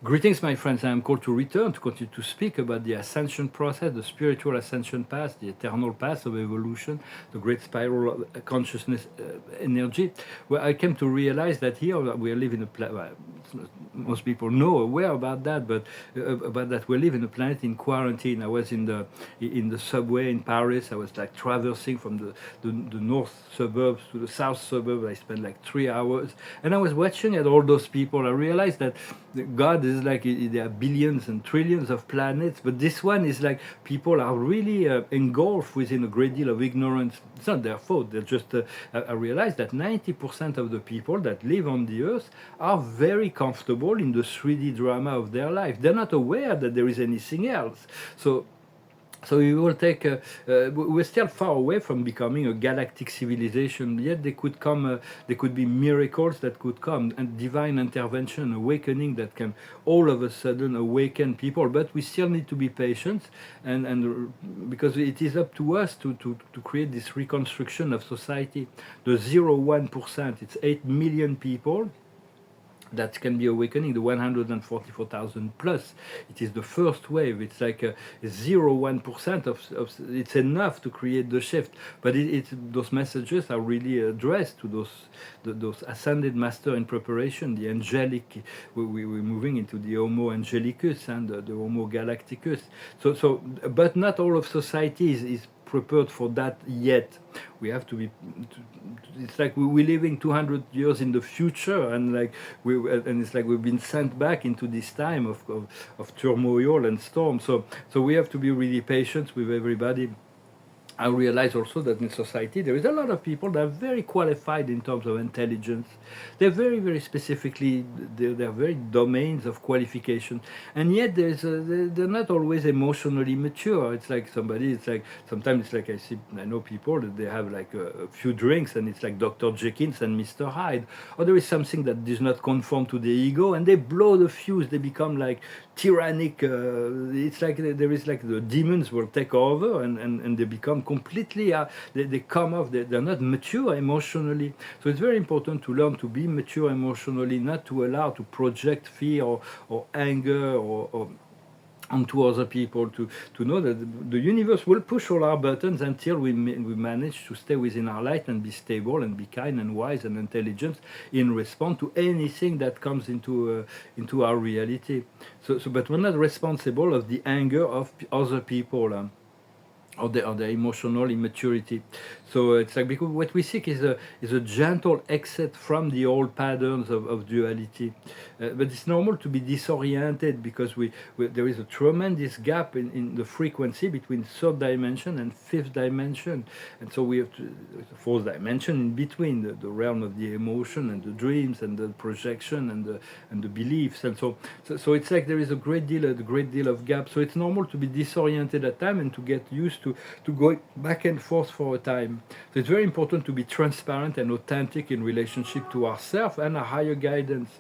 Greetings, my friends. I am called to return to continue to speak about the ascension process, the spiritual ascension path, the eternal path of evolution, the great spiral of consciousness energy, where I came to realize that here we live in a planet. Well, most people know, aware about that, but about that we live in a planet in quarantine. I was in the subway in Paris. I was like traversing from the north suburbs to the south suburbs. I spent like 3 hours, and I was watching at all those people. I realized that God is like there are billions and trillions of planets, but this one is like people are really engulfed within a great deal of ignorance. It's not their fault. They're just. I realized that 90% of the people that live on the earth are very comfortable in the 3D drama of their life. They're not aware that there is anything else. So we will take. We're still far away from becoming a galactic civilization. Yet there could come. There could be miracles that could come, and divine intervention, awakening that can all of a sudden awaken people. But we still need to be patient, and because it is up to us to create this reconstruction of society. The 0.1%. It's 8 million people that can be awakening, the 144,000 plus. It is the first wave. It's like 0.1% of it's enough to create the shift. But those messages are really addressed to those ascended master in preparation, the angelic. We're moving into the Homo angelicus and the Homo galacticus. But not all of society is prepared for that yet. We have to be. It's like we're living 200 years in the future, and it's like we've been sent back into this time of turmoil and storm. So we have to be really patient with everybody. I realize also that in society there is a lot of people that are very qualified in terms of intelligence. They're very, very specifically, they're very domains of qualification, and yet they're not always emotionally mature. It's like sometimes it's like I know people that they have like a few drinks and it's like Dr. Jekyll and Mr. Hyde, or there is something that does not conform to the ego and they blow the fuse. They become like tyrannic. It's like there is like the demons will take over and they become completely they come off. They're not mature emotionally. So it's very important to learn to be mature emotionally, not to allow to project fear or anger or onto other people, to know that the universe will push all our buttons until we manage to stay within our light and be stable and be kind and wise and intelligent in response to anything that comes into our reality. But we're not responsible of the anger of other people. Or the emotional immaturity. So it's like, because what we seek is a gentle exit from the old patterns of duality. But it's normal to be disoriented because there is a tremendous gap in the frequency between third dimension and fifth dimension, and so we have the fourth dimension in between, the realm of the emotion and the dreams and the projection and the beliefs, and so it's like there is a great deal of gap. So it's normal to be disoriented at time and to get used to go back and forth for a time. So it's very important to be transparent and authentic in relationship to ourselves and our higher guidance,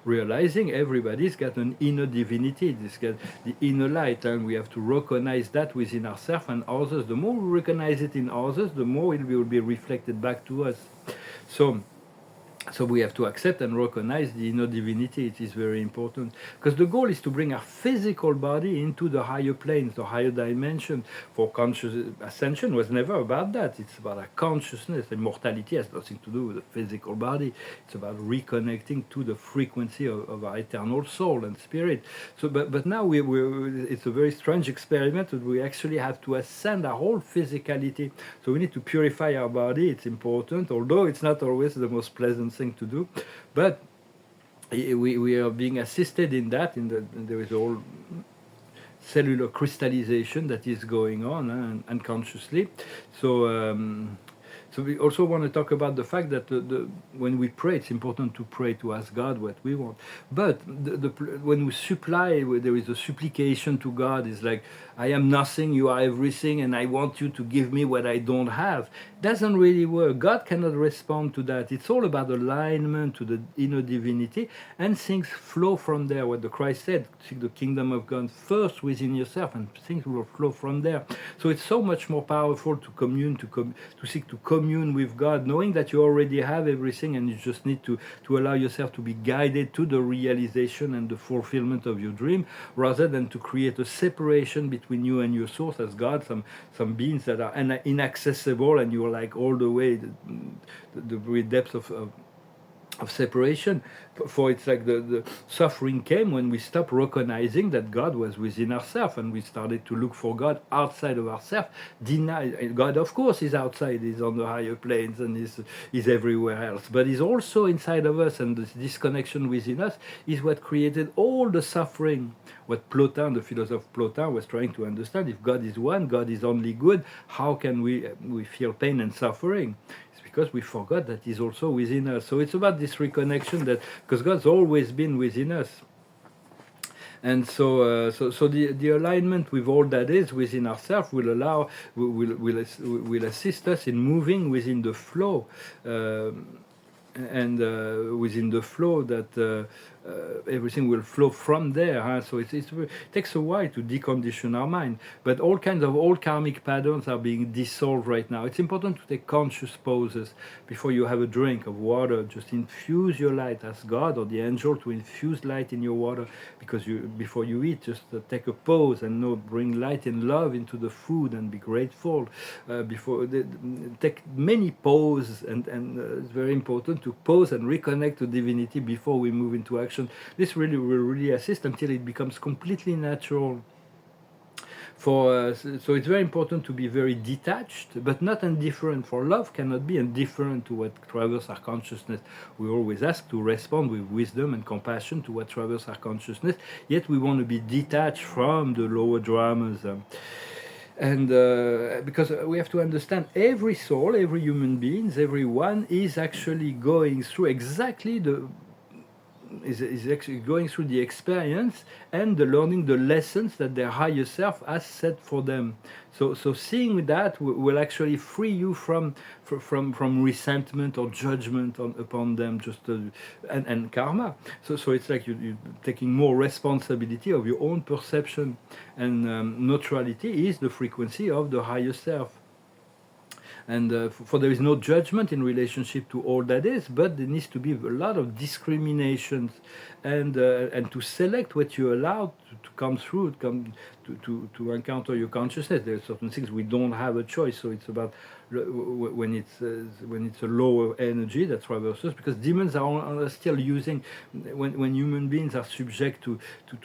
realizing everybody's got an inner divinity, this got the inner light, and we have to recognize that within ourselves and others. The more we recognize it in others, the more it will be reflected back to us. So we have to accept and recognize the inner divinity. It is very important, because the goal is to bring our physical body into the higher planes, the higher dimension. For conscious ascension was never about that. It's about our consciousness. Immortality has nothing to do with the physical body. It's about reconnecting to the frequency of our eternal soul and spirit. So, but now it's a very strange experiment that we actually have to ascend our whole physicality. So we need to purify our body. It's important, although it's not always the most pleasant thing to do, but we are being assisted in that. There is all cellular crystallization that is going on unconsciously. So we also want to talk about the fact that when we pray, it's important to pray to ask God what we want. But when we supply, there is a supplication to God. It's like, I am nothing, you are everything, and I want you to give me what I don't have. Doesn't really work. God cannot respond to that. It's all about alignment to the inner divinity, and things flow from there. What the Christ said, seek the kingdom of God first within yourself, and things will flow from there. So it's so much more powerful to commune, to seek to commune commune with God, knowing that you already have everything and you just need to allow yourself to be guided to the realization and the fulfillment of your dream, rather than to create a separation between you and your source as God, some beings that are inaccessible, and you're like all the way the very depths of separation. For it's like the suffering came when we stopped recognizing that God was within ourselves, and we started to look for God outside of ourselves. Deny God, of course, is outside, he's on the higher planes, and is everywhere else, but he's also inside of us, and this disconnection within us is what created all the suffering. What Plotin, the philosopher Plotin, was trying to understand: if God is one, God is only good, how can we feel pain and suffering? Because we forgot that he's also within us. So it's about this reconnection, that because God's always been within us. And so the alignment with all that is within ourselves will assist us in moving within the flow, and within the flow that everything will flow from there. Huh? So it takes a while to decondition our mind, but all kinds of old karmic patterns are being dissolved right now. It's important to take conscious pauses before you have a drink of water. Just infuse your light, ask God or the angel to infuse light in your water, because before you eat, just take a pause and bring light and love into the food and be grateful. Take many pauses, and it's very important to pause and reconnect to divinity before we move into action. This will really assist until it becomes completely natural. So it's very important to be very detached, but not indifferent. For love cannot be indifferent to what traverses our consciousness. We always ask to respond with wisdom and compassion to what traverses our consciousness, yet we want to be detached from the lower dramas. And because we have to understand, every soul, every human being, everyone is actually going through exactly is actually going through the experience and learning the lessons that their higher self has set for them. So seeing that will actually free you from resentment or judgment upon them, and karma. So it's like you're taking more responsibility of your own perception, and neutrality is the frequency of the higher self. And for there is no judgment in relationship to all that is, but there needs to be a lot of discriminations, and to select what you allow to come through, to encounter your consciousness. There are certain things we don't have a choice. So it's about when it's a lower energy that traverses, because demons are still using, when human beings are subject to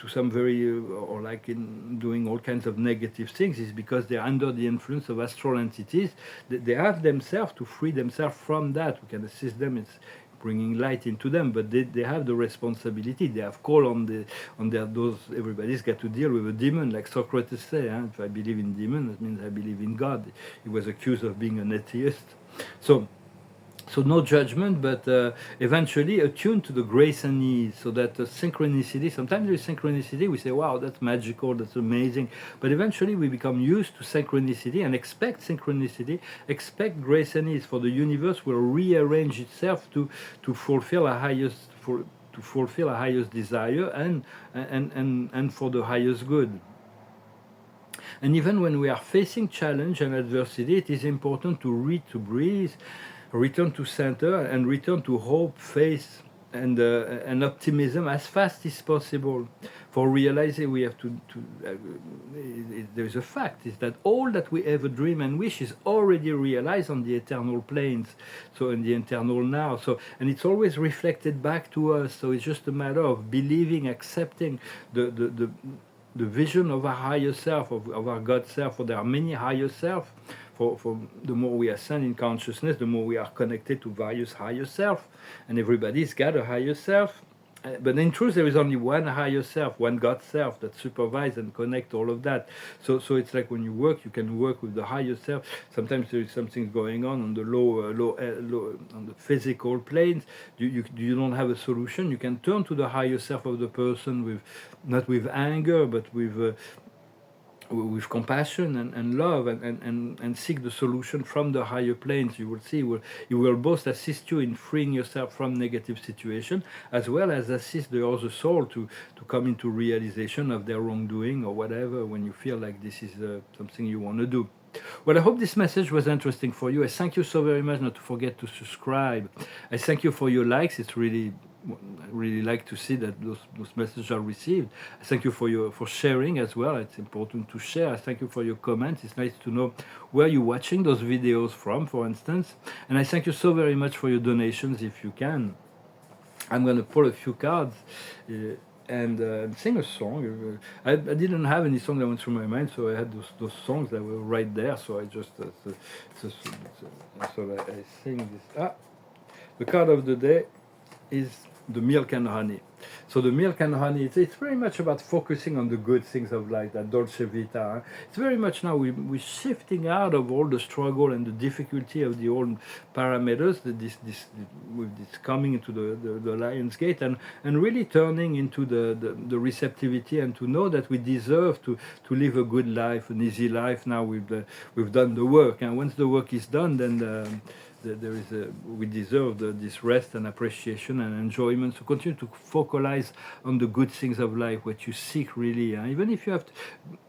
some very or like in doing all kinds of negative things, is because they're under the influence of astral entities. They have themselves to free themselves from that. We can assist them. It's bringing light into them, but they have the responsibility. They have call on their those. Everybody's got to deal with a demon, like Socrates said. If I believe in demon, that means I believe in God. He was accused of being an atheist. So no judgment, but eventually attuned to the grace and ease, so that synchronicity, sometimes there is synchronicity, we say, wow, that's magical, that's amazing, but eventually we become used to synchronicity and expect synchronicity, expect grace and ease, for the universe will rearrange itself to fulfill a highest desire, and for the highest good. And even when we are facing challenge and adversity, it is important to breathe, return to center, and return to hope, faith, and optimism as fast as possible. For realizing we have there's a fact, is that all that we ever dream and wish is already realized on the eternal planes, so in the eternal now. And it's always reflected back to us. So it's just a matter of believing, accepting the vision of our higher self, of our God self. For there are many higher self. For the more we ascend in consciousness, the more we are connected to various higher self, and everybody's got a higher self. But in truth, there is only one higher self, one God self that supervises and connects all of that. So it's like when you work, you can work with the higher self. Sometimes there is something going on the low on the physical planes. You don't have a solution. You can turn to the higher self of the person, not with anger, but with compassion and love, and seek the solution from the higher planes. You will see, it will both assist you in freeing yourself from negative situation, as well as assist the other soul to come into realization of their wrongdoing or whatever, when you feel like this is something you want to do. Well, I hope this message was interesting for you. I thank you so very much. Not to forget to subscribe. I thank you for your likes. It's really, I really like to see that those messages are received. I thank you for sharing as well. It's important to share. I thank you for your comments. It's nice to know where you're watching those videos from, for instance. And I thank you so very much for your donations, if you can. I'm going to pull a few cards and sing a song. I didn't have any song that went through my mind, so I had those songs that were right there. So I just so I sing this. The card of the day is the milk and honey. So the milk and honey, it's very much about focusing on the good things of life, that dolce vita. Huh? It's very much now we're shifting out of all the struggle and the difficulty of the old parameters, with this coming into the lion's gate, and really turning into the receptivity, and to know that we deserve to live a good life, an easy life. Now we've done the work, and once the work is done, then there is we deserve this rest and appreciation and enjoyment. So continue to focalize on the good things of life, what you seek really. Even if you have to,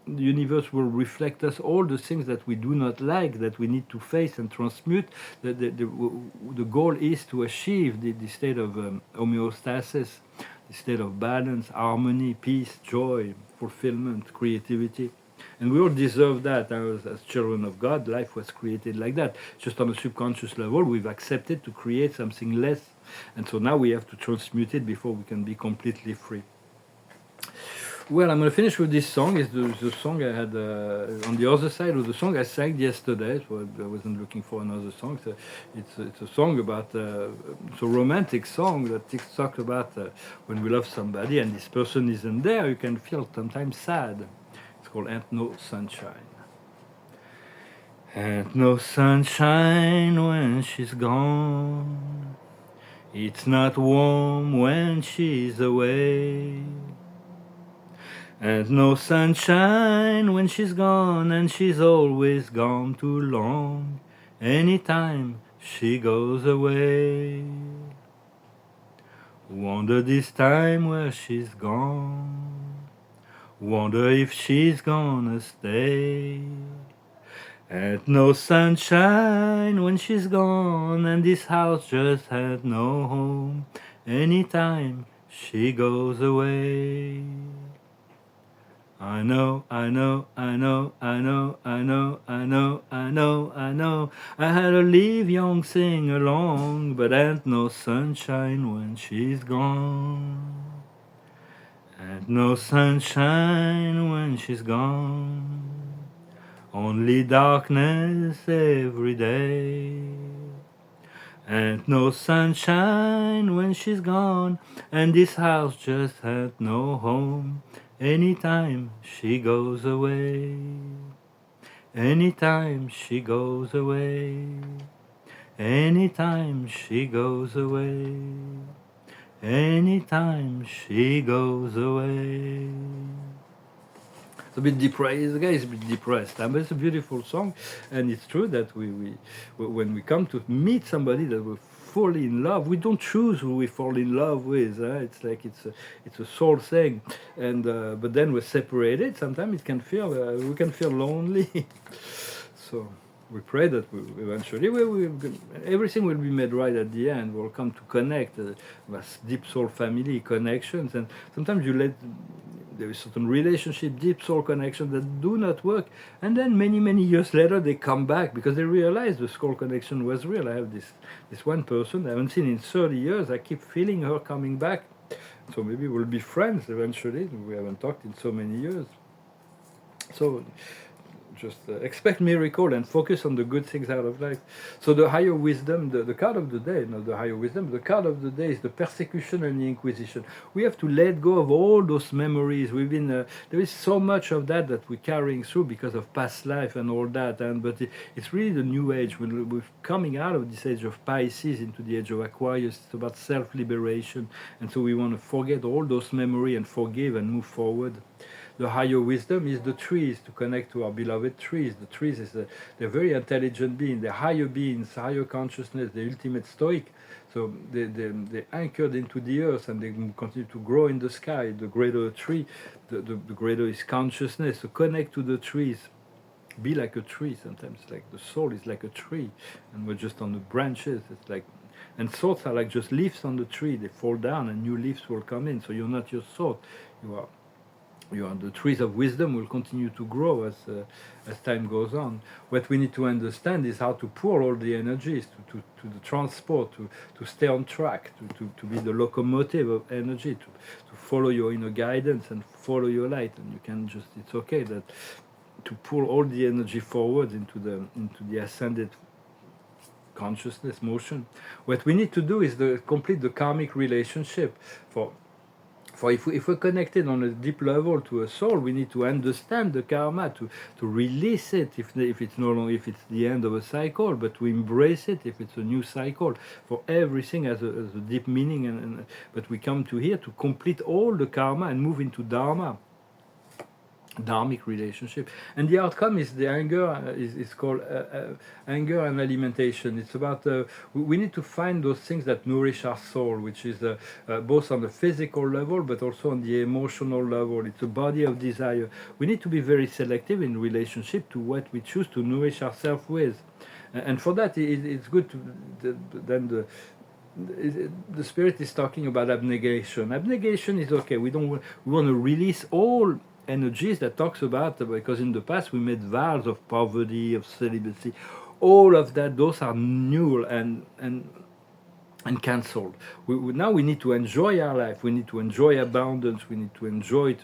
the universe will reflect us all the things that we do not like, that we need to face and transmute. The goal is to achieve the state of homeostasis, the state of balance, harmony, peace, joy, fulfillment, creativity. And we all deserve that. As children of God, life was created like that. Just on a subconscious level, we've accepted to create something less. And so now we have to transmute it before we can be completely free. Well, I'm going to finish with this song. It's the song I had on the other side of the song I sang yesterday. So I wasn't looking for another song. So it's a song about, it's a romantic song that talks about when we love somebody and this person isn't there, you can feel sometimes sad. Called Ain't No Sunshine. Ain't no sunshine when she's gone. It's not warm when she's away. Ain't no sunshine when she's gone, and she's always gone too long. Anytime she goes away. Wonder this time where she's gone. Wonder if she's gonna stay. Ain't no sunshine when she's gone, and this house just had no home. Anytime she goes away. I know, I know, I know, I know, I know, I know, I know, I know. I had to leave young sing along, but ain't no sunshine when she's gone. Ain't no sunshine when she's gone, only darkness every day. Ain't no sunshine when she's gone, and this house just had no home. Anytime she goes away, anytime she goes away, anytime she goes away. Anytime she goes away. It's a bit depressed. The guy is a bit depressed, but it's a beautiful song, and it's true that we when we come to meet somebody that we fall in love, we don't choose who we fall in love with. It's like it's a soul thing, and but then we're separated. Sometimes it can feel we can feel lonely. So we pray that eventually everything will be made right at the end. We'll come to connect with deep soul family connections, and sometimes there is certain relationship, deep soul connections that do not work, and then many years later they come back because they realize the soul connection was real. I have this one person I haven't seen in 30 years. I keep feeling her coming back, so maybe we'll be friends eventually. We haven't talked in so many years, so just expect miracle and focus on the good things out of life. So the higher wisdom, the card of the day, not the higher wisdom, the card of the day is the persecution and the inquisition. We have to let go of all those memories. We've been there is so much of that we're carrying through because of past life and all that. But it's really the new age. We're coming out of this age of Pisces into the age of Aquarius. It's about self-liberation, and so we want to forget all those memories and forgive and move forward. The higher wisdom is the trees, to connect to our beloved trees. The trees they're very intelligent beings. They're higher beings, higher consciousness, the ultimate stoic. So they're anchored into the earth, and they continue to grow in the sky. The greater a tree, the greater is consciousness. So connect to the trees. be like a tree. Sometimes like the soul is like a tree, and we're just on the branches. It's like, and thoughts are like just leaves on the tree. They fall down and new leaves will come in. So you're not your thought, you are, you are, the trees of wisdom will continue to grow as time goes on. What we need to understand is how to pour all the energies to the transport, to stay on track, to be the locomotive of energy, to follow your inner guidance and follow your light. And you can just, it's okay that to pull all the energy forward into the ascended consciousness motion. What we need to do is complete the karmic relationship. For if we're connected on a deep level to a soul, we need to understand the karma, to release it if it's no longer, if it's the end of a cycle, but to embrace it if it's a new cycle. For everything has a deep meaning, but we come to here to complete all the karma and move into dharma. Dharmic relationship, and the outcome is the anger. Is called anger and alimentation. It's about we need to find those things that nourish our soul, which is both on the physical level but also on the emotional level. It's a body of desire. We need to be very selective in relationship to what we choose to nourish ourselves with, and for that it's good to then the spirit is talking about abnegation. Abnegation is okay. We want to release all energies that talks about, because in the past we made vows of poverty, of celibacy, all of that, those are null and cancelled. Now we need to enjoy our life, we need to enjoy abundance, we need to enjoy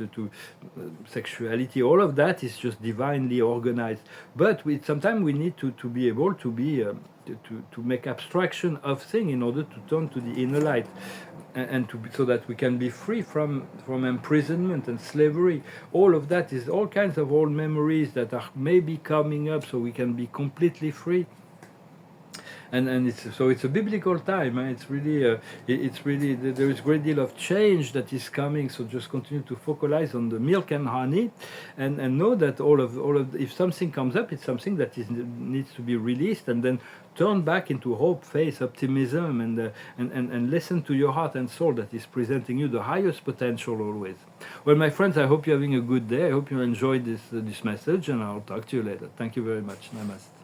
sexuality. All of that is just divinely organized, but sometimes we need to be able to be to make abstraction of things in order to turn to the inner light, and so that we can be free from imprisonment and slavery. All of that is all kinds of old memories that are maybe coming up, so we can be completely free. And it's a biblical time. It's really there is a great deal of change that is coming. So just continue to focalize on the milk and honey, and know that all of if something comes up, it's something that needs to be released, and then turn back into hope, faith, optimism, and listen to your heart and soul that is presenting you the highest potential always. Well, my friends, I hope you're having a good day. I hope you enjoyed this message, and I'll talk to you later. Thank you very much. Namaste.